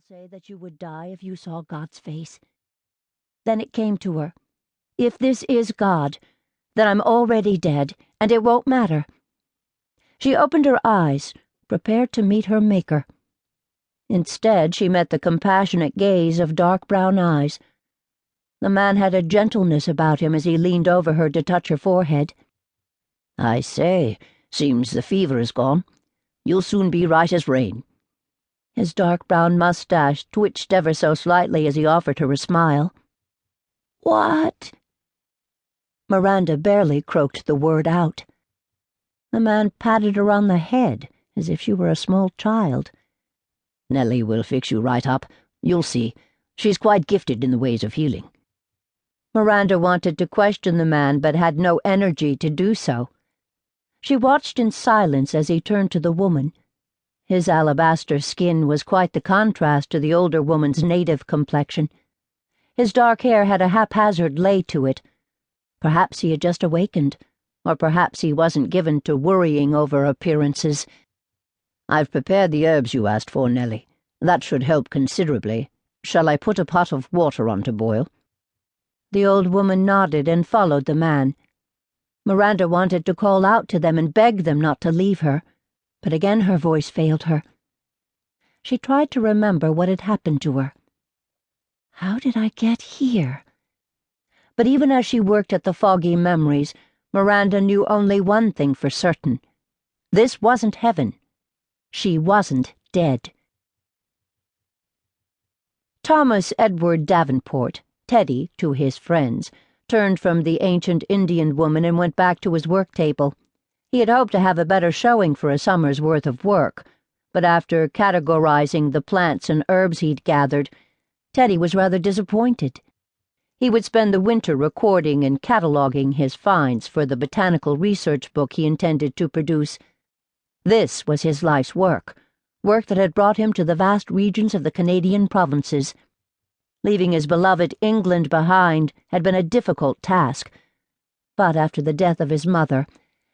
say that you would die if you saw God's face. Then it came to her. If this is God, then I'm already dead, and it won't matter. She opened her eyes, prepared to meet her Maker. Instead, she met the compassionate gaze of dark brown eyes. The man had a gentleness about him as he leaned over her to touch her forehead. "I say, seems the fever is gone. You'll soon be right as rain." His dark brown mustache twitched ever so slightly as he offered her a smile. "What?" Miranda barely croaked the word out. The man patted her on the head as if she were a small child. "Nellie will fix you right up. You'll see. She's quite gifted in the ways of healing." Miranda wanted to question the man, but had no energy to do so. She watched in silence as he turned to the woman. His alabaster skin was quite the contrast to the older woman's native complexion. His dark hair had a haphazard lay to it. Perhaps he had just awakened, or perhaps he wasn't given to worrying over appearances. "I've prepared the herbs you asked for, Nellie. That should help considerably. Shall I put a pot of water on to boil?" The old woman nodded and followed the man. Miranda wanted to call out to them and beg them not to leave her, but again her voice failed her. She tried to remember what had happened to her. How did I get here? But even as she worked at the foggy memories, Miranda knew only one thing for certain. This wasn't heaven. She wasn't dead. Thomas Edward Davenport, Teddy to his friends, turned from the ancient Indian woman and went back to his work table. He had hoped to have a better showing for a summer's worth of work, but after categorizing the plants and herbs he'd gathered, Teddy was rather disappointed. He would spend the winter recording and cataloging his finds for the botanical research book he intended to produce. This was his life's work that had brought him to the vast regions of the Canadian provinces. Leaving his beloved England behind had been a difficult task, but after the death of his mother,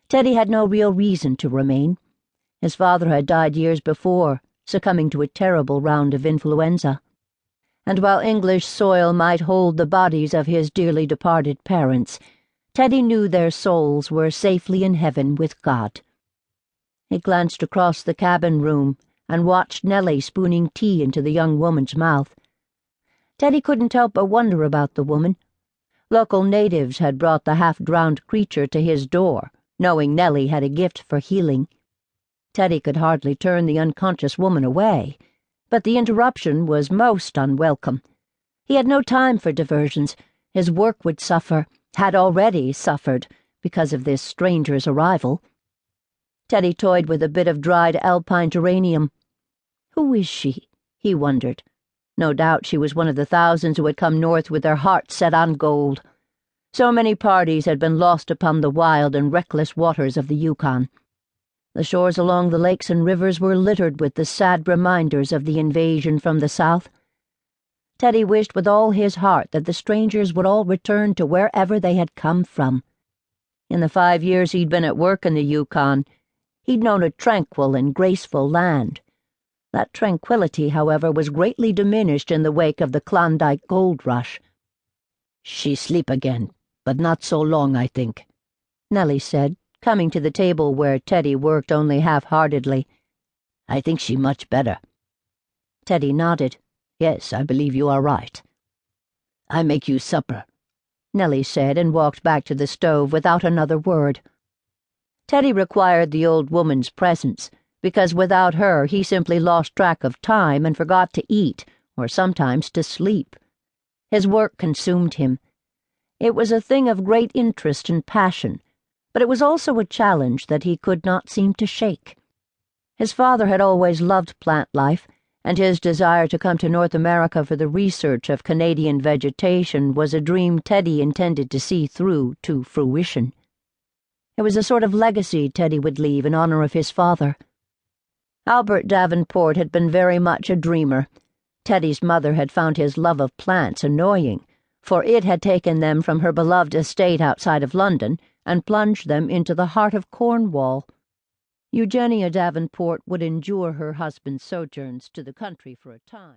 Teddy had no real reason to remain. His father had died years before, succumbing to a terrible round of influenza. And while English soil might hold the bodies of his dearly departed parents, Teddy knew their souls were safely in heaven with God. He glanced across the cabin room and watched Nellie spooning tea into the young woman's mouth. Teddy couldn't help but wonder about the woman. Local natives had brought the half-drowned creature to his door, knowing Nellie had a gift for healing. Teddy could hardly turn the unconscious woman away, but the interruption was most unwelcome. He had no time for diversions. His work would suffer, had already suffered, because of this stranger's arrival. Teddy toyed with a bit of dried alpine geranium. Who is she? He wondered. No doubt she was one of the thousands who had come north with their hearts set on gold. So many parties had been lost upon the wild and reckless waters of the Yukon. The shores along the lakes and rivers were littered with the sad reminders of the invasion from the south. Teddy wished with all his heart that the strangers would all return to wherever they had come from. In the 5 years he'd been at work in the Yukon, he'd known a tranquil and graceful land. That tranquility, however, was greatly diminished in the wake of the Klondike gold rush. "She sleep again, but not so long, I think," Nellie said, coming to the table where Teddy worked only half-heartedly. "I think she much better." Teddy nodded. "Yes, I believe you are right." "I make you supper," Nellie said, and walked back to the stove without another word. Teddy required the old woman's presence, because without her he simply lost track of time and forgot to eat, or sometimes to sleep. His work consumed him. It was a thing of great interest and passion, but it was also a challenge that he could not seem to shake. His father had always loved plant life, and his desire to come to North America for the research of Canadian vegetation was a dream Teddy intended to see through to fruition. It was a sort of legacy Teddy would leave in honor of his father. Albert Davenport had been very much a dreamer. Teddy's mother had found his love of plants annoying, for it had taken them from her beloved estate outside of London and plunged them into the heart of Cornwall. Eugenia Davenport would endure her husband's sojourns to the country for a time.